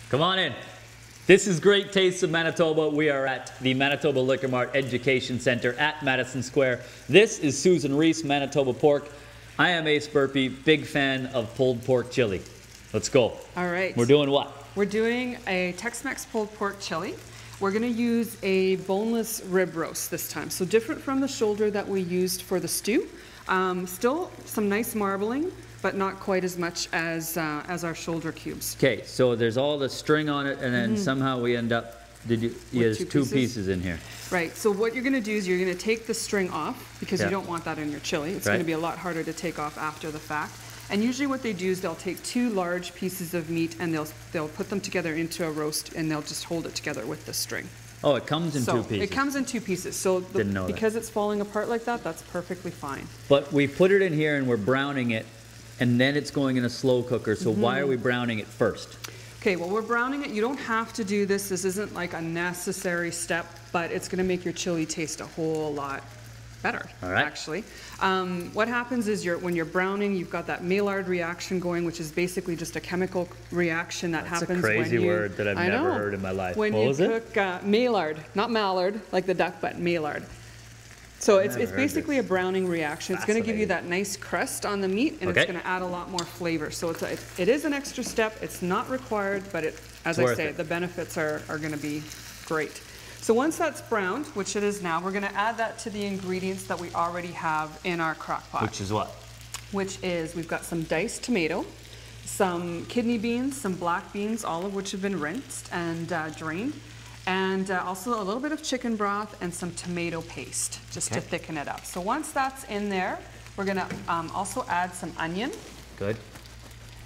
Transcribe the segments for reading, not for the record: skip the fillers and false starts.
Come on in. This is Great Tastes of Manitoba. We are at the Manitoba Liquor Mart Education Center at Madison Square. This is Susan Riese, Manitoba Pork. I am Ace Burpee, big fan of pulled pork chili. Let's go. All right. We're doing what? We're doing a Tex-Mex Pulled Pork Chili. We're going to use a boneless rib roast this time. So different from the shoulder that we used for the stew. Still some nice marbling, but not quite as much as our shoulder cubes. Okay, so there's all the string on it, and then somehow we end up, there's two pieces in here. Right, so what you're going to do is you're going to take the string off, because you don't want that in your chili. It's going to be a lot harder to take off after the fact. And usually what they do is they'll take two large pieces of meat and they'll put them together into a roast, and they'll just hold it together with the string. Oh, it comes in two pieces. It comes in two pieces. So because it's falling apart like that, that's perfectly fine. But we put it in here and we're browning it, and then it's going in a slow cooker. So why are we browning it first? Okay, well, we're browning it. You don't have to do this. This isn't like a necessary step, but it's going to make your chili taste a whole lot better, actually. What happens is when you're browning, you've got that Maillard reaction going, which is basically just a chemical reaction that happens when you... That's a crazy word that I've never heard in my life. When you cook Maillard, not mallard, like the duck, but Maillard. So it's basically a browning reaction. It's going to give you that nice crust on the meat, and it's going to add a lot more flavor. So it is an extra step. It's not required, but as I say, the benefits are going to be great. So once that's browned, which it is now, we're going to add that to the ingredients that we already have in our crock pot. Which is what? Which is, we've got some diced tomato, some kidney beans, some black beans, all of which have been rinsed and drained, and also a little bit of chicken broth and some tomato paste, just to thicken it up. So once that's in there, we're going to also add some onion. Good.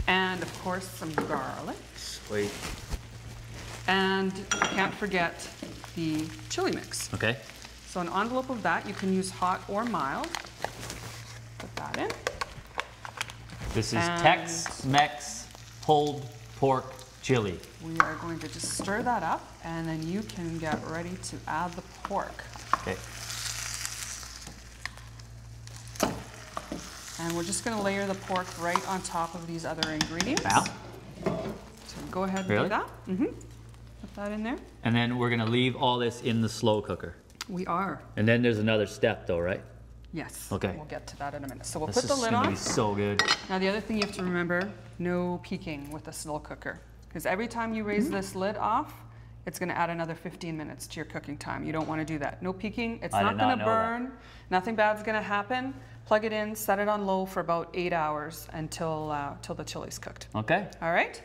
And of course some garlic. Sweet. And can't forget the chili mix. Okay. So an envelope of that, you can use hot or mild. Put that in. This is Tex-Mex Pulled Pork Chili. We are going to just stir that up, and then you can get ready to add the pork. Okay. And we're just going to layer the pork right on top of these other ingredients. Now? So go ahead and do that. Put that in there. And then we're going to leave all this in the slow cooker. We are. And then there's another step though, right? Yes. Okay. We'll get to that in a minute. So we'll put the lid on. This is going to be so good. Now the other thing you have to remember, no peeking with the slow cooker. Because every time you raise this lid off, it's going to add another 15 minutes to your cooking time. You don't want to do that. No peeking. It's not going to burn. Nothing bad's going to happen. Plug it in, set it on low for about 8 hours until the chili's cooked. Okay. All right.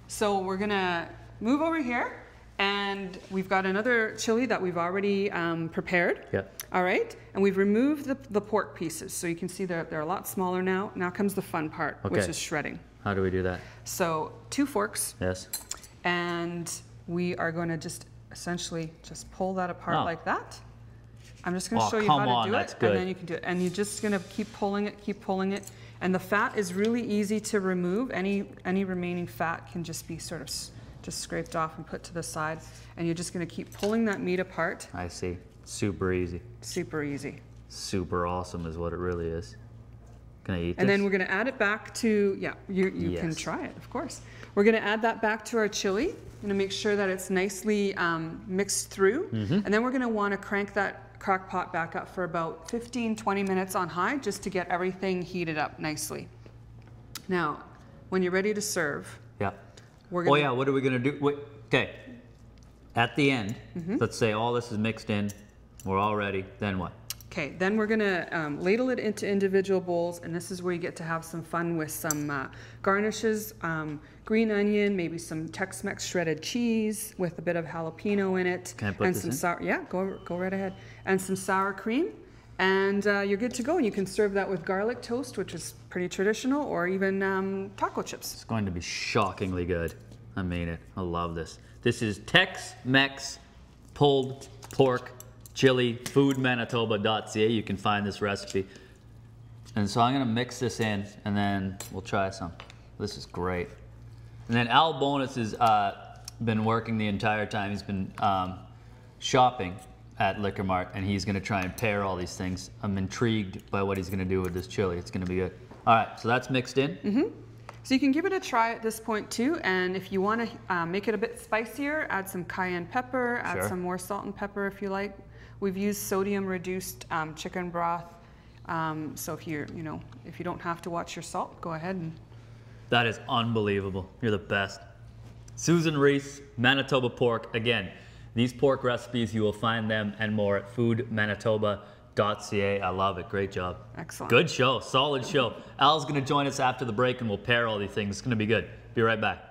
So we're going to move over here, and we've got another chili that we've already prepared. Yep. All right. And we've removed the pork pieces. So you can see they're a lot smaller now. Now comes the fun part, which is shredding. How do we do that? So 2 forks. Yes. And we are going to just essentially just pull that apart like that. I'm just going to show you how to do it, and then you can do it. And you're just going to keep pulling it. And the fat is really easy to remove. Any remaining fat can just be sort of just scraped off and put to the side. And you're just going to keep pulling that meat apart. I see. Super easy. Super easy. Super awesome is what it really is. Can I eat this? And then we're going to add it back to, you can try it, of course. We're going to add that back to our chili. Going to make sure that it's nicely mixed through. And then we're going to want to crank that crock pot back up for about 15-20 minutes on high, just to get everything heated up nicely. Now, when you're ready to serve, we're going what are we going to do? Wait, okay. At the end, let's say all this is mixed in, we're all ready, then what? Okay, then we're going to ladle it into individual bowls, and this is where you get to have some fun with some garnishes, green onion, maybe some Tex-Mex shredded cheese with a bit of jalapeno in it. Can I put this in? Sour, yeah, go right ahead. And some sour cream, and you're good to go. And you can serve that with garlic toast, which is pretty traditional, or even taco chips. It's going to be shockingly good. I mean it. I love this. This is Tex-Mex Pulled Pork Chili, foodmanitoba.ca. You can find this recipe. And so I'm going to mix this in, and then we'll try some. This is great. And then Al Bonus has been working the entire time. He's been shopping at Liquor Mart, and he's going to try and pair all these things. I'm intrigued by what he's going to do with this chili. It's going to be good. All right, so that's mixed in. So you can give it a try at this point too, and if you want to make it a bit spicier, add some cayenne pepper, add some more salt and pepper if you like. We've used sodium reduced chicken broth, so if if you don't have to watch your salt, go ahead and. That is unbelievable. You're the best. Susan Riese, Manitoba Pork. Again, these pork recipes, you will find them and more at foodmanitoba.ca. I love it. Great job. Excellent. Good show. Solid show. Al's going to join us after the break and we'll pair all these things. It's going to be good. Be right back.